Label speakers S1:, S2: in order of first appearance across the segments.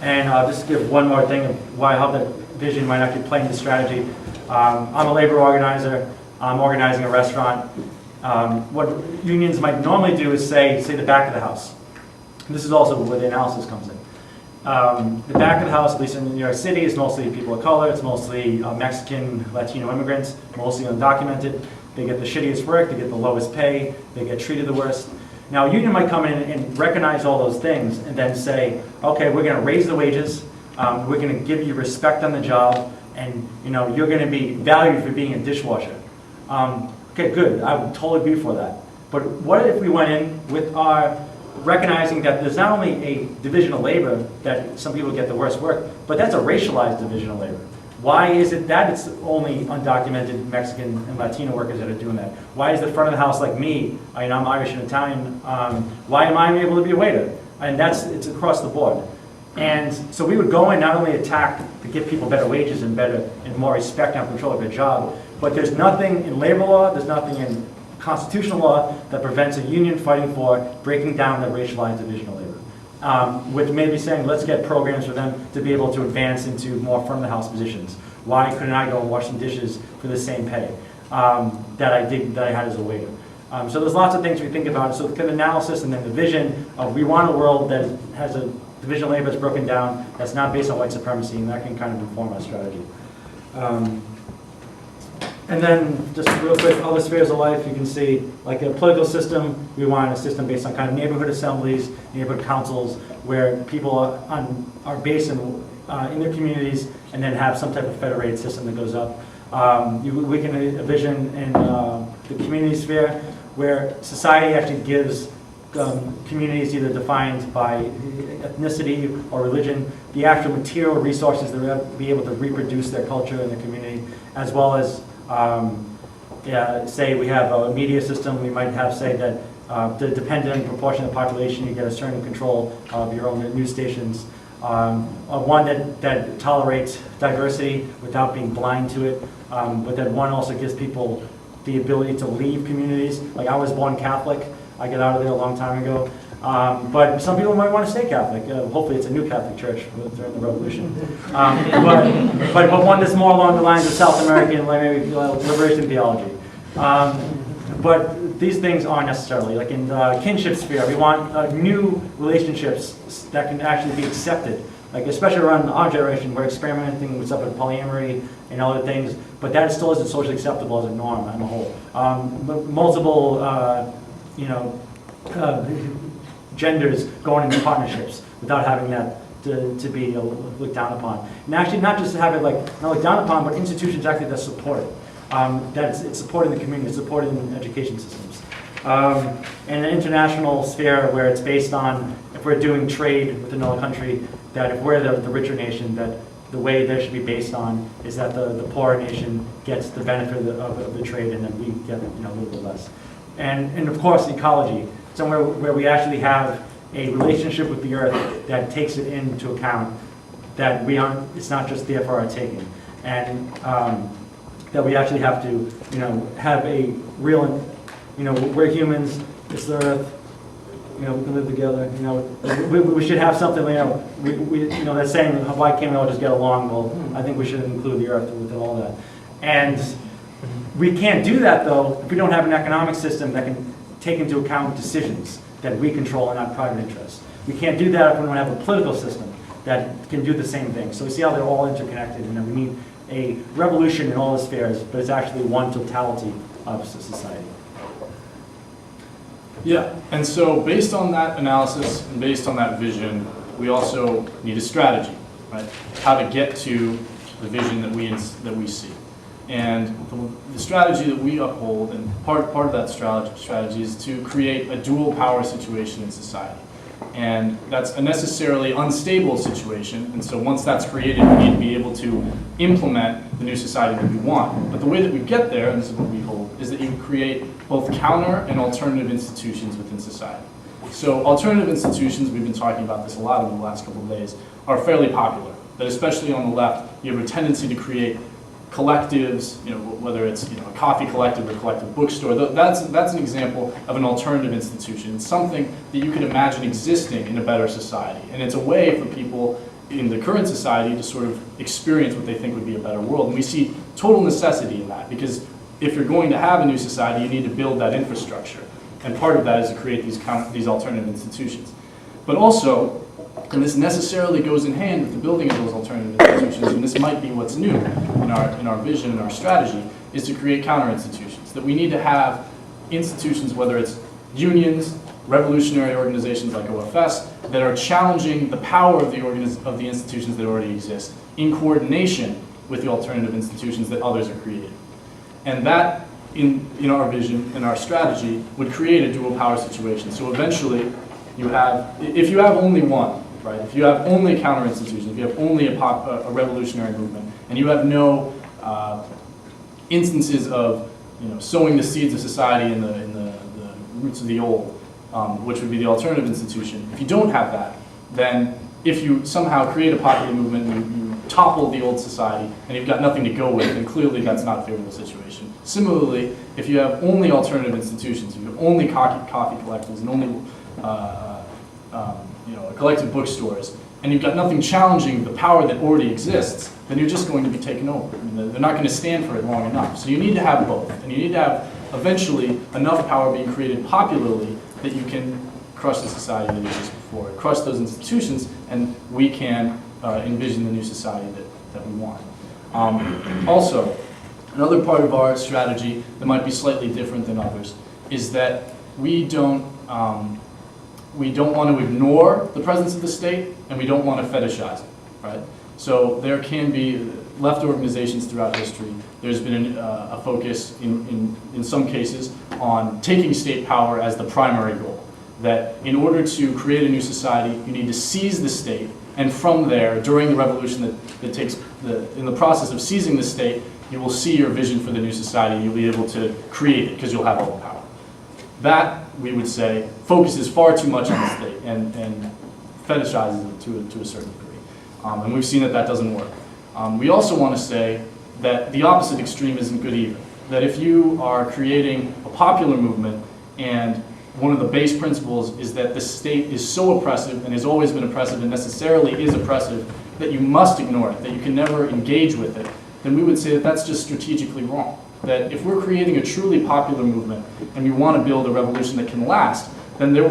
S1: And I'll just give one more thing of how that vision might actually play into strategy. I'm a labor organizer. I'm organizing a restaurant. What unions might normally do is say the back of the house. This is also where the analysis comes in. The back of the house, at least in New York City, is mostly people of color. It's mostly Mexican, Latino immigrants, mostly undocumented. They get the shittiest work, they get the lowest pay, they get treated the worst. Now, a union might come in and recognize all those things and then say, okay, we're going to raise the wages, we're going to give you respect on the job, and you're going to be valued for being a dishwasher. Okay, good, I would totally be for that. But what if we went in with our recognizing that there's not only a division of labor, that some people get the worst work, but that's a racialized division of labor. Why is it that it's only undocumented Mexican and Latino workers that are doing that? Why is the front of the house like me, I'm Irish and Italian, why am I able to be a waiter? And it's across the board. And so we would go and not only attack to give people better wages and more respect and control of their job, but there's nothing in labor law, there's nothing in constitutional law that prevents a union fighting for breaking down the racialized division of labor. Which may be saying, let's get programs for them to be able to advance into more front-of-the-house positions. Why couldn't I go and wash some dishes for the same pay that I had as a waiter? So there's lots of things we think about. So the analysis and then the vision of we want a world that has a division of labor that's broken down, that's not based on white supremacy, and that can kind of inform our strategy. And then, just real quick, other spheres of life, you can see, like a political system, we want a system based on kind of neighborhood assemblies, neighborhood councils, where people are based in their communities, and then have some type of federated system that goes up. We can envision in the community sphere, where society actually gives communities either defined by ethnicity or religion, the actual material resources that will be able to reproduce their culture in the community, as well as say we have a media system, we might have, say, that depending on the proportion of the population, you get a certain control of your own news stations. One that tolerates diversity without being blind to it, but that one also gives people the ability to leave communities. Like, I was born Catholic, I got out of there a long time ago. But some people might want to stay Catholic. Hopefully it's a new Catholic church during the Revolution. But one that's more along the lines of South American, like maybe liberation theology. But these things aren't necessarily. Like in the kinship sphere, we want new relationships that can actually be accepted. Like especially around our generation, we're experimenting with stuff like polyamory and other things, but that still isn't socially acceptable as a norm on the whole. Multiple, genders going into partnerships without having that to be looked down upon. And actually not just to have it not looked down upon, but institutions actually that support it. It's supporting the community, it's supporting education systems. And an international sphere where it's based on, if we're doing trade with another country, that if we're the richer nation, that the way there should be based on is that the poorer nation gets the benefit of the trade, and then we get a little bit less. And of course, ecology, somewhere where we actually have a relationship with the earth that takes it into account, that it's not just there for our taking, and that we actually have to, have a real, we're humans, it's the earth, we can live together, we should have something, that's saying, why can't we all just get along? Well, I think we should include the earth within all that. And we can't do that, though, if we don't have an economic system that can take into account decisions that we control and not private interests. We can't do that if we don't have a political system that can do the same thing. So we see how they're all interconnected, and that we need a revolution in all the spheres, but it's actually one totality of society.
S2: Yeah, and so based on that analysis and based on that vision, we also need a strategy, right? How to get to the vision that we see. And the strategy that we uphold, and part of that strategy is to create a dual power situation in society. And that's a necessarily unstable situation, and so once that's created, we need to be able to implement the new society that we want. But the way that we get there, and this is what we hold, is that you create both counter and alternative institutions within society. So alternative institutions, we've been talking about this a lot over the last couple of days, are fairly popular. That especially on the left, you have a tendency to create collectives, whether it's a coffee collective or collective bookstore. That's an example of an alternative institution. It's something that you could imagine existing in a better society, and it's a way for people in the current society to sort of experience what they think would be a better world. And we see total necessity in that, because if you're going to have a new society, you need to build that infrastructure. And part of that is to create these alternative institutions. But also, and this necessarily goes in hand with the building of those alternative institutions, and this might be what's new in our vision and our strategy, is to create counter-institutions. That we need to have institutions, whether it's unions, revolutionary organizations like OFS, that are challenging the power of the institutions that already exist in coordination with the alternative institutions that others are creating. And that, in our vision, in our strategy, would create a dual power situation. So eventually, if you have only one, right? If you have only counter-institutions, if you have only a revolutionary movement, and you have no instances of sowing the seeds of society in the roots of the old, which would be the alternative institution. If you don't have that, then if you somehow create a popular movement, you topple the old society, and you've got nothing to go with, then clearly that's not a favorable situation. Similarly, if you have only alternative institutions, if you have only coffee collectors and only collective bookstores, and you've got nothing challenging the power that already exists, then you're just going to be taken over. I mean, they're not going to stand for it long enough. So you need to have both, and you need to have eventually enough power being created popularly that you can crush the society that exists before, crush those institutions, and we can envision the new society that we want. Also, another part of our strategy that might be slightly different than others is that we don't want to ignore the presence of the state, and we don't want to fetishize it, right? So there can be left organizations throughout history. There's been a focus in some cases on taking state power as the primary goal. That in order to create a new society, you need to seize the state, and from there, during the revolution that takes, in the process of seizing the state, you will see your vision for the new society, you'll be able to create it because you'll have all the power. That, we would say, focuses far too much on the state and fetishizes it to a certain degree. And we've seen that doesn't work. We also want to say that the opposite extreme isn't good either. That if you are creating a popular movement and one of the base principles is that the state is so oppressive and has always been oppressive and necessarily is oppressive that you must ignore it, that you can never engage with it, then we would say that that's just strategically wrong. That if we're creating a truly popular movement and we want to build a revolution that can last, then there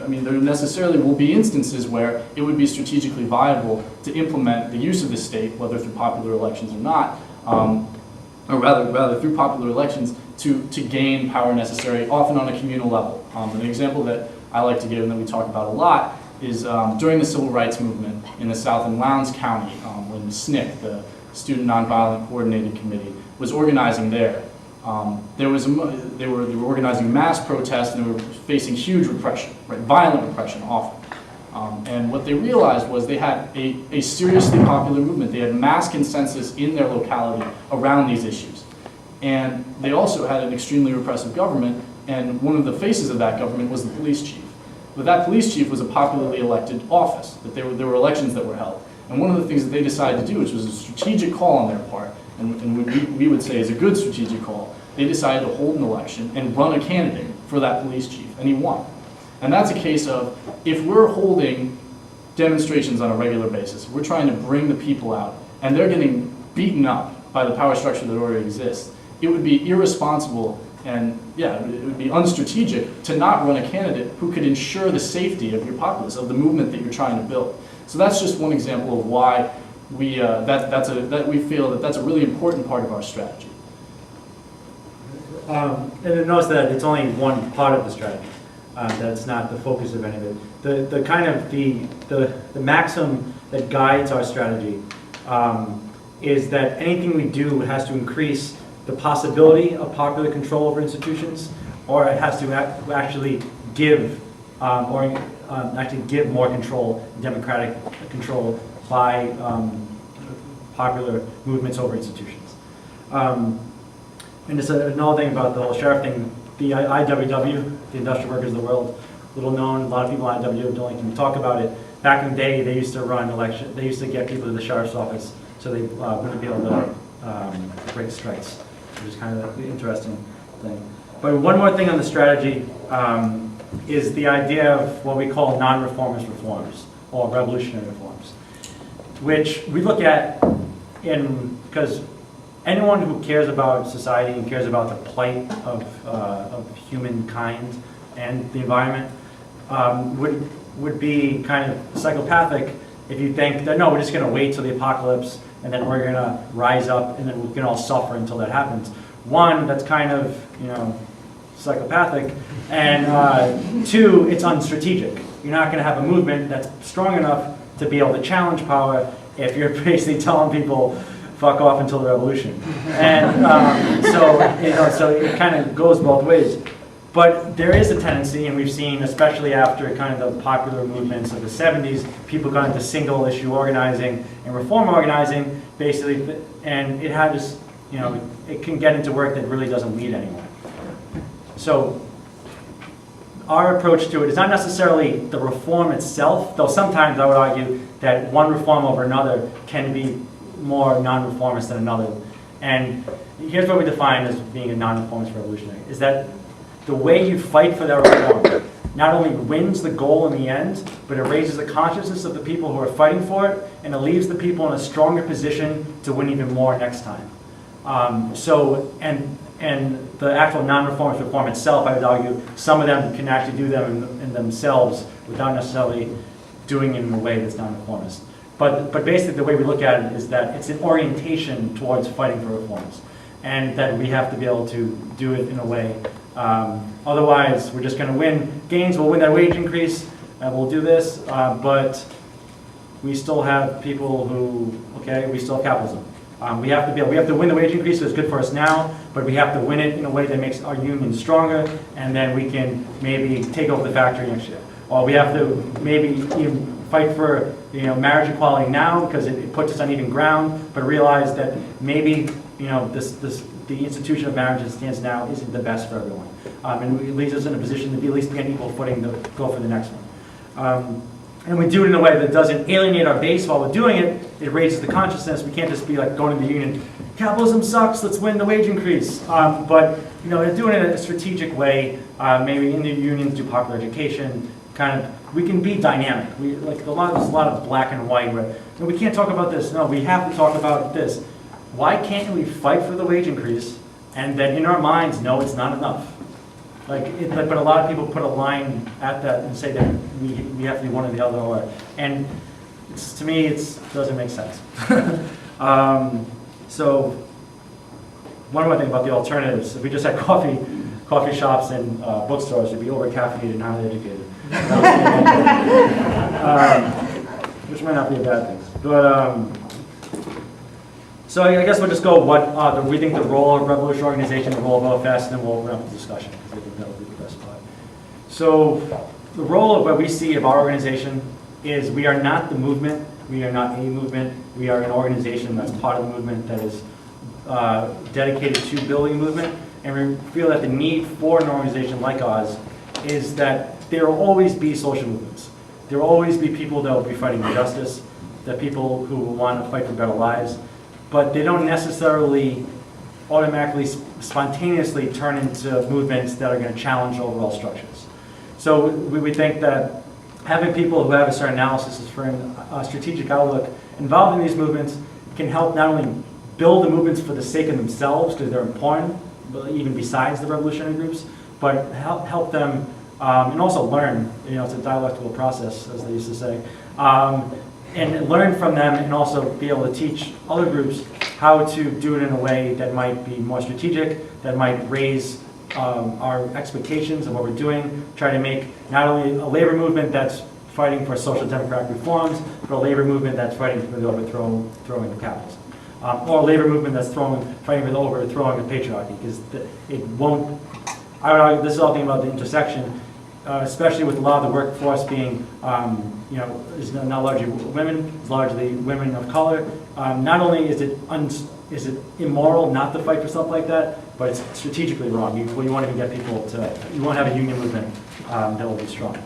S2: necessarily will be instances where it would be strategically viable to implement the use of the state, whether through popular elections or not, or rather through popular elections, to gain power necessary, often on a communal level. An example that I like to give and that we talk about a lot is during the Civil Rights Movement in the South in Lowndes County, when SNCC, the Student Nonviolent Coordinated Committee, was organizing there. They were organizing mass protests, and they were facing huge repression, right? Violent repression often. And what they realized was they had a seriously popular movement. They had mass consensus in their locality around these issues. And they also had an extremely repressive government, and one of the faces of that government was the police chief. But that police chief was a popularly elected office, that there were elections that were held. And one of the things that they decided to do, which was a strategic call on their part, and we would say is a good strategic call, they decided to hold an election and run a candidate for that police chief, and he won. And that's a case of, if we're holding demonstrations on a regular basis, we're trying to bring the people out, and they're getting beaten up by the power structure that already exists, it would be irresponsible and, it would be unstrategic to not run a candidate who could ensure the safety of your populace, of the movement that you're trying to build. So that's just one example of why we feel that that's a really important part of our strategy.
S1: And notice that it's only one part of the strategy. That's not the focus of any of it. The maxim that guides our strategy is that anything we do has to increase the possibility of popular control over institutions, or it has to actually give more control, democratic control by popular movements over institutions. And just another thing about the whole sheriff thing, the IWW, the Industrial Workers of the World, little known, a lot of people in IWW don't like to talk about it. Back in the day, they used to run elections, they used to get people to the sheriff's office so they wouldn't be able to break strikes, which is kind of the interesting thing. But one more thing on the strategy is the idea of what we call non-reformist reforms, or revolutionary reforms. which we look at because anyone who cares about society and cares about the plight of humankind and the environment would be kind of psychopathic if you think that, no, we're just going to wait till the apocalypse and then we're going to rise up and then we can all suffer until that happens. One, that's kind of, psychopathic, and two, it's unstrategic. You're not going to have a movement that's strong enough to be able to challenge power if you're basically telling people, fuck off until the revolution. And so it kind of goes both ways. But there is a tendency, and we've seen, especially after kind of the popular movements of the 70s, people got into single issue organizing and reform organizing, basically, and it has, it can get into work that really doesn't lead anywhere. So our approach to it is not necessarily the reform itself, though sometimes I would argue that one reform over another can be more non-reformist than another. And here's what we define as being a non-reformist revolutionary, is that the way you fight for that reform not only wins the goal in the end, but it raises the consciousness of the people who are fighting for it, and it leaves the people in a stronger position to win even more next time. And the actual non-reformist reform itself, I would argue, some of them can actually do them in themselves without necessarily doing it in a way that's non-reformist. But basically the way we look at it is that it's an orientation towards fighting for reforms, and that we have to be able to do it in a way. Otherwise, we're just going to win gains, we'll win that wage increase, we'll do this, but we still have people who, we still have capitalism. We have to win the wage increase, so it's good for us now, but we have to win it in a way that makes our union stronger, and then we can maybe take over the factory next year. Or we have to maybe even fight for marriage equality now because it puts us on even ground, but realize that maybe the institution of marriage as it stands now isn't the best for everyone, and it leaves us in a position to be at least be on equal footing to go for the next one. And we do it in a way that doesn't alienate our base while we're doing it. It raises the consciousness. We can't just be like going to the union, capitalism sucks, let's win the wage increase. But they're doing it in a strategic way. Maybe in the unions do popular education. We can be dynamic. There's a lot of black and white where we can't talk about this. No, we have to talk about this. Why can't we fight for the wage increase and then in our minds know it's not enough? But a lot of people put a line at that and say that we have to be one or the other, and to me it doesn't make sense. So one more thing about the alternatives: if we just had coffee shops and bookstores, it'd be over caffeinated and highly educated, which might not be a bad thing. But so I guess we'll just go we think the role of revolutionary organization, the role of OFS, and then we'll wrap up the discussion because I think that'll be the best part. So the role of what we see of our organization is we are not the movement, we are not a movement, we are an organization that's part of the movement that is dedicated to building a movement, and we feel that the need for an organization like ours is that there will always be social movements. There will always be people that will be fighting for justice, that people who will want to fight for better lives, but they don't necessarily automatically, spontaneously turn into movements that are going to challenge overall structures. So we think that having people who have a certain analysis, a strategic outlook involved in these movements can help not only build the movements for the sake of themselves, because they're important, but even besides the revolutionary groups, but help them and also learn. It's a dialectical process, as they used to say. And learn from them and also be able to teach other groups how to do it in a way that might be more strategic, that might raise our expectations of what we're doing, try to make not only a labor movement that's fighting for social democratic reforms, but a labor movement that's fighting for the overthrowing of capitalism. Or a labor movement that's fighting for the overthrowing of patriarchy, because it won't, I would argue, this is all thing about the intersection, especially with a lot of the workforce being, is not largely women, it's largely women of color. Not only is it immoral not to fight for stuff like that, but it's strategically wrong. You won't even get people you won't have a union movement that will be strong.